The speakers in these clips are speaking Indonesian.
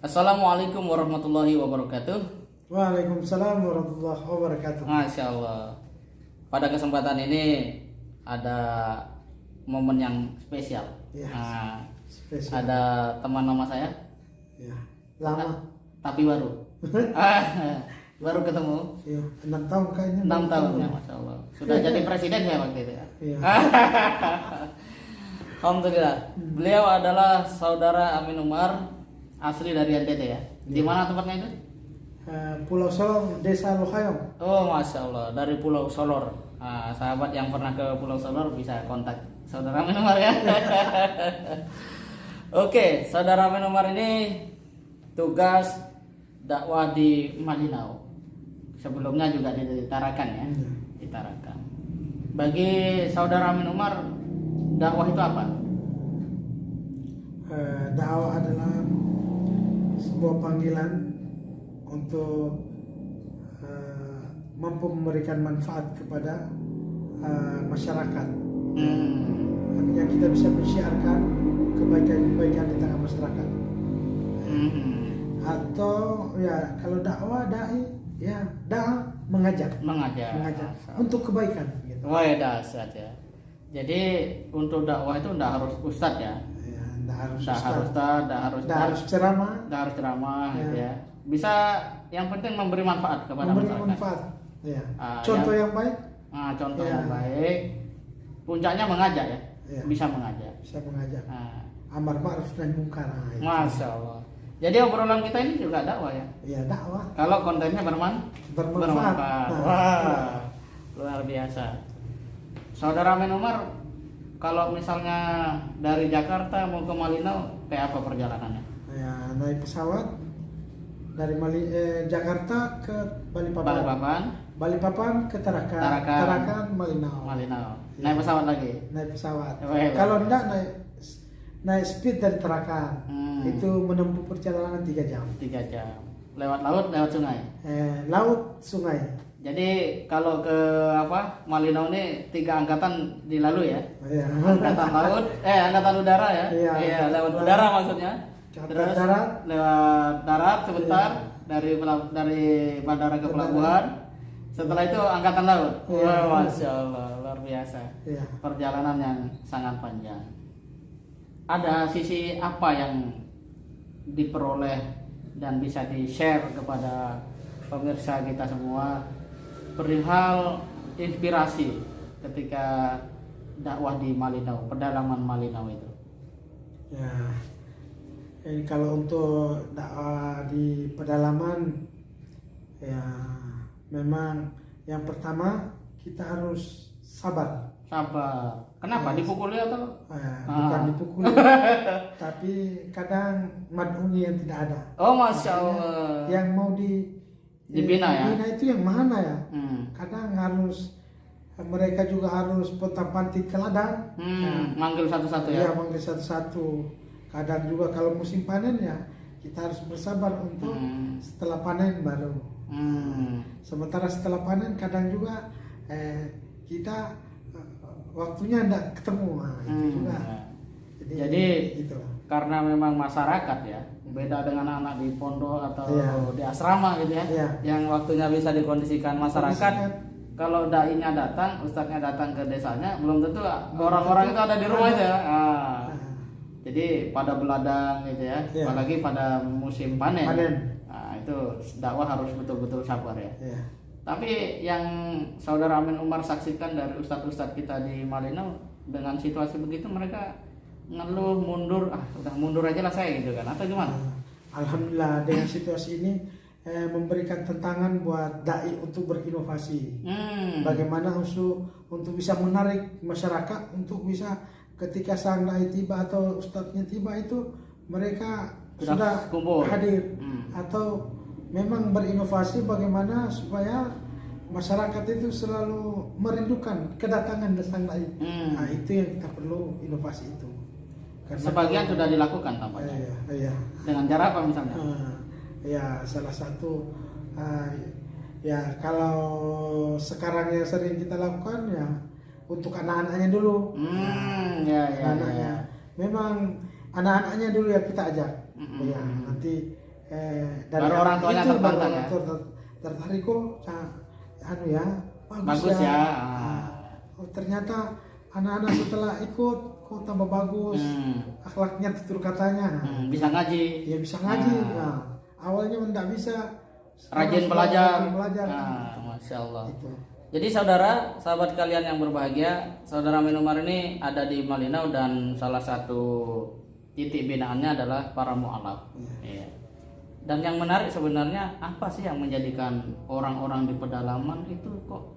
Assalamualaikum warahmatullahi wabarakatuh. Waalaikumsalam warahmatullahi wabarakatuh. Masya Allah. Pada kesempatan ini ada momen yang spesial. Ya, Nah, spesial. ada teman lama saya, Ya, lama. tapi baru. Baru ketemu. Ya, 6 tahun kayaknya. 6 tahun ya, ketemu. Masya Allah. Sudah jadi presiden ya waktu itu ya. Iya. Alhamdulillah. Beliau adalah saudara Amin Umar, asli dari NTT ya. Di mana tempatnya itu? Pulau Solor, Desa Lohayong. Oh, Masya Allah, dari Pulau Solor. Nah, sahabat yang pernah ke Pulau Solor bisa kontak saudara Amin Umar ya. Oke, saudara Amin Umar ini tugas dakwah di Malinau. Sebelumnya juga di Tarakan ya, Iya. di Tarakan. Bagi saudara Amin Umar, dakwah itu apa? Dakwah adalah sebuah panggilan untuk mampu memberikan manfaat kepada masyarakat. Artinya kita bisa mensiarkan kebaikan-kebaikan di tengah masyarakat. Atau ya kalau dakwah dai ya mengajak Mengajak. untuk kebaikan gitu. Wah, ya dahsyat ya. Jadi untuk dakwah itu enggak harus ustadz ya. Ya, nggak harus Enggak harus ustaz, ustadz, enggak harus ceramah, enggak harus ceramah Ya. gitu ya. Bisa yang penting memberi manfaat kepada memberi masyarakat. manfaat. Ya. Ah, Contoh yang baik Nah, contoh Ya. yang baik, puncaknya mengajak ya. Ya. Bisa mengajak. bisa mengajak Nah, amar ma'ruf nahi munkar. Nah, itu. Masya Allah. Jadi obrolan kita ini juga dakwah ya. Ya dakwah Kalau kontennya bermanfaat. Nah, Wah, luar biasa. Saudara Amin Umar, kalau misalnya dari Jakarta mau ke Malinau, kayak apa perjalanannya? ya naik pesawat dari Jakarta ke Balikpapan. Balikpapan, Balikpapan ke Tarakan. Tarakan. Malinau. Malinau. Ya. Naik pesawat lagi. Naik pesawat. Wah, Kalau enggak naik speed dari Tarakan. Itu Hmm. menempuh perjalanan 3 jam. 3 jam. Lewat laut, lewat sungai. Laut, sungai. Jadi kalau ke Malinau ini 3 angkatan dilalui ya. Ya. Angkatan laut, angkatan udara ya. Iya, Iya, angkatan lewat udara. udara maksudnya. Angkatan Terus darat. lewat darat sebentar Iya. dari bandara ke Bandara. pelabuhan. Setelah itu angkatan laut. Iya. Wah, Masya Allah, luar biasa. Ya. Perjalanan yang sangat panjang. Ada sisi apa yang diperoleh dan bisa di-share kepada pemirsa kita semua perihal inspirasi ketika dakwah di Malinau, pedalaman Malinau itu? Ya. Kalau untuk dakwah di pedalaman, ya memang yang pertama kita harus sabar. Sabar. Kenapa? Yes. Dipukuli atau? Bukan dipukuli, tapi kadang maduni yang tidak ada. Oh, Masya Allah. Yang mau Dibina ya? dibina itu yang mana ya? Hmm. Kadang mereka juga harus pontang-panting ke ladang. Manggil satu-satu ya? Iya, manggil satu-satu. Kadang juga kalau musim panen ya kita harus bersabar untuk setelah panen baru. Sementara setelah panen kadang juga kita waktunya tidak ketemu. Nah, itu juga. Jadi gitu. karena memang masyarakat ya, beda dengan anak di pondok atau Iya. di asrama gitu ya, Iya. yang waktunya bisa dikondisikan masyarakat. Kondisikan. Kalau dai-nya datang, ustadznya datang ke desanya, belum tentu orang-orang itu ada di rumah aja. Jadi pada beladang gitu ya, Iya. apalagi pada musim panen. Panen. Nah, itu dakwah harus betul-betul sabar ya. Ya. Tapi yang saudara Amin Umar saksikan dari ustadz-ustadz kita di Malinau, dengan situasi begitu mereka ngeluh mundur, udah mundur aja lah saya gitu kan, atau gimana? Alhamdulillah dengan situasi ini memberikan tantangan buat dai untuk berinovasi. Bagaimana untuk bisa menarik masyarakat untuk bisa ketika sang dai tiba atau ustadznya tiba itu mereka sudah kumpul. hadir atau memang berinovasi bagaimana supaya masyarakat itu selalu merindukan kedatangan sang dai. Nah, itu yang kita perlu inovasi itu. Sebagian sudah dilakukan tampaknya. Iya. Dengan cara apa misalnya? Ya salah satu ya kalau sekarang yang sering kita lakukan ya untuk anak-anaknya dulu. Ya. Memang anak-anaknya dulu yang kita ajak. Ya nanti dari baru orang tuanya itu tertantang ya. Tertarik kok, anu ya, Bagus ya. Oh, ternyata anak-anak setelah ikut kok tambah bagus, akhlaknya tutur katanya. Bisa ngaji. Ya bisa ngaji. Nah, awalnya tidak bisa. Rajin belajar. Masya Allah. Itu. Jadi saudara, sahabat kalian yang berbahagia, saudara Amin Umar ini ada di Malinau dan salah satu titik binaannya adalah para mu'alaf. Iya. Dan yang menarik sebenarnya apa sih yang menjadikan orang-orang di pedalaman itu kok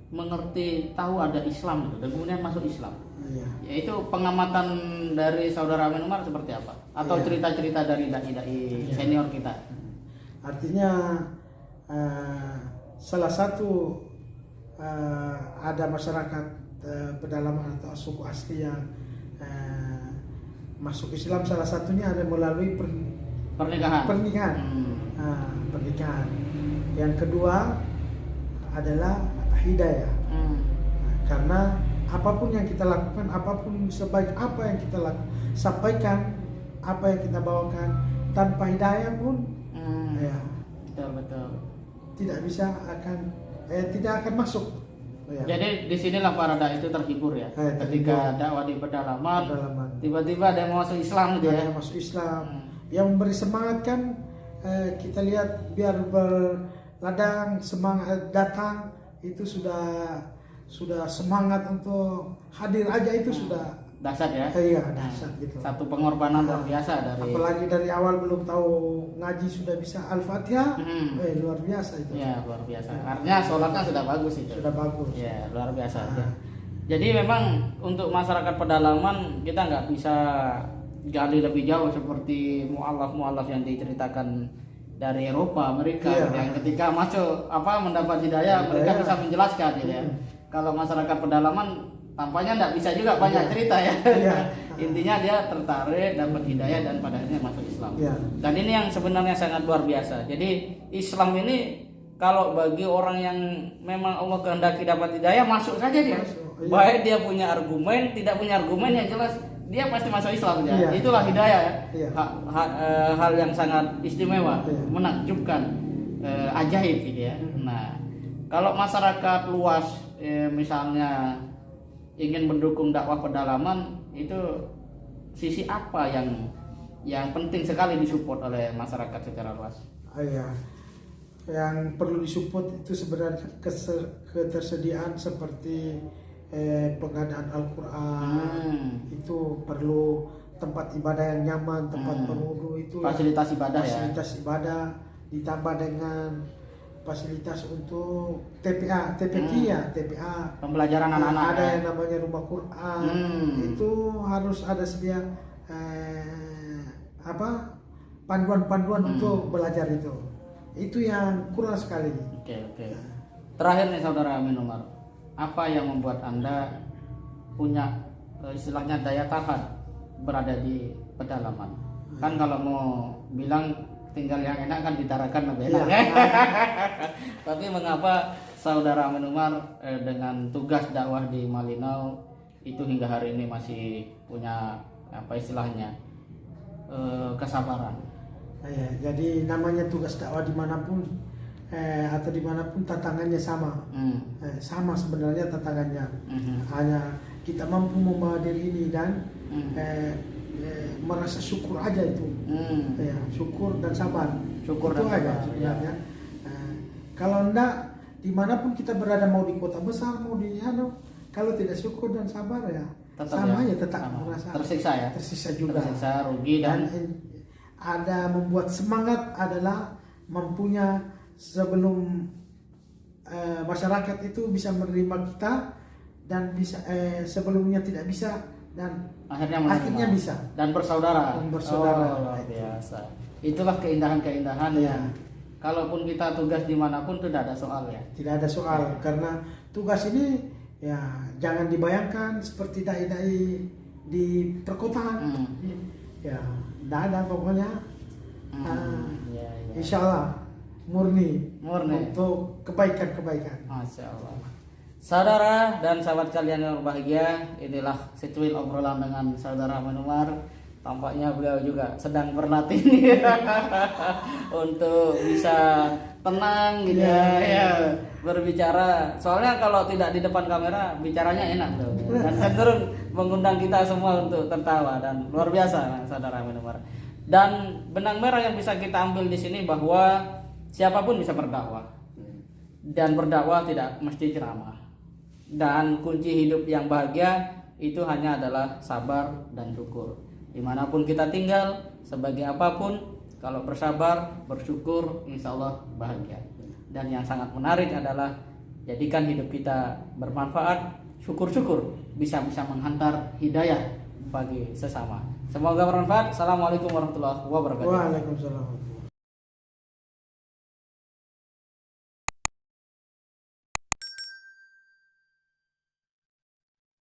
mengerti, tahu ada Islam gitu, dan kemudian masuk Islam. Iya. Yaitu pengamatan dari saudara Amin Umar seperti apa? Atau cerita-cerita dari dai-dai senior kita? Artinya salah satu ada masyarakat pedalaman atau suku asli yang masuk Islam, salah satunya ada melalui pernikahan. Pernikahan. Yang kedua adalah hidayah. Karena apapun yang kita lakukan, apapun sebaik apa yang kita sampaikan, apa yang kita bawakan, tanpa hidayah pun ya betul. tidak akan masuk. Ya. Jadi disinilah para dai itu terhibur ya. Ketika dakwah di pedalaman, tiba-tiba ada yang mau masuk Islam gitu ya. Ada yang masuk Islam. Yang memberi semangat kan kita lihat biar berladang, semangat datang itu sudah semangat untuk hadir aja itu sudah dahsyat ya. Iya, dahsyat gitu. Satu pengorbanan luar biasa dari. Apalagi dari awal belum tahu ngaji sudah bisa Al-Fatihah. Luar biasa itu. Ya, luar biasa. Artinya sholatnya sudah bagus itu. Sudah bagus. Ya, luar biasa. Jadi memang untuk masyarakat pedalaman kita nggak bisa gali lebih jauh seperti mu'alaf yang diceritakan dari Eropa, Amerika yang ketika masuk mendapat hidayah mereka bisa menjelaskan gitu ya. Kalau masyarakat pedalaman tampaknya nggak bisa juga banyak cerita ya. Intinya dia tertarik, dapat hidayah dan pada akhirnya masuk Islam. Dan ini yang sebenarnya sangat luar biasa. Jadi Islam ini kalau bagi orang yang memang Allah kehendaki dapat hidayah, masuk saja dia. Baik dia punya argumen, tidak punya argumen, yang jelas dia pasti masuk Islam ya. Itulah hidayah ya. Hal yang sangat istimewa, menakjubkan, ajaib gitu ya. Nah, kalau masyarakat luas misalnya ingin mendukung dakwah pedalaman, itu sisi apa yang penting sekali disupport oleh masyarakat secara luas? Yang perlu disupport itu sebenarnya ketersediaan seperti pengadaan Al-Quran, itu perlu tempat ibadah yang nyaman, tempat berwudu itu fasilitas ibadah ibadah ditambah dengan fasilitas untuk TPA pembelajaran anak-anak. Ada yang namanya rumah Quran, itu harus ada sedia panduan-panduan untuk belajar itu yang kurang sekali. Oke. Terakhir nih saudara Amin Umar, apa yang membuat Anda punya istilahnya daya tahan berada di pedalaman? Kan kalau mau bilang tinggal yang enak kan ditarakan lebih enak. Tapi mengapa saudara Amin Umar dengan tugas dakwah di Malinau itu hingga hari ini masih punya kesabaran? Jadi namanya tugas dakwah dimanapun atau dimanapun tantangannya sama. Sama sebenarnya tantangannya. Hanya kita mampu membawa diri ini dan merasa syukur aja itu. Syukur dan sabar. Syukur itu dan aja sabar, sebenarnya. Kalau enggak, dimanapun kita berada, mau di kota besar, mau di kalau tidak syukur dan sabar tetap merasa tersiksa juga. Tersiksa, rugi dan ada membuat semangat adalah mempunyai sebelum masyarakat itu bisa menerima kita dan bisa sebelumnya tidak bisa dan akhirnya bisa dan bersaudara. Luar biasa. Itulah keindahan-keindahan yang kalaupun kita tugas dimanapun tidak ada soal ya. Tidak ada soal karena tugas ini jangan dibayangkan seperti dai-dai di perkotaan. Tidak ada pokoknya. Insya Allah murni untuk kebaikan. Masya Allah. Saudara dan sahabat kalian yang berbahagia, inilah secuil obrolan dengan saudara Amin Umar. tampaknya beliau juga sedang berlatih untuk bisa tenang gitu ya, berbicara. Soalnya kalau tidak di depan kamera bicaranya enak tuh, dan cenderung mengundang kita semua untuk tertawa, dan luar biasa saudara mendengar. Dan benang merah yang bisa kita ambil di sini bahwa siapapun bisa berdakwah, dan berdakwah tidak mesti ceramah, dan kunci hidup yang bahagia itu hanya adalah sabar dan syukur. Dimanapun kita tinggal, sebagai apapun, kalau bersabar, bersyukur, insya Allah bahagia. Dan yang sangat menarik adalah jadikan hidup kita bermanfaat, syukur-syukur bisa menghantar hidayah bagi sesama. Semoga bermanfaat. Assalamualaikum warahmatullahi wabarakatuh. Waalaikumsalam.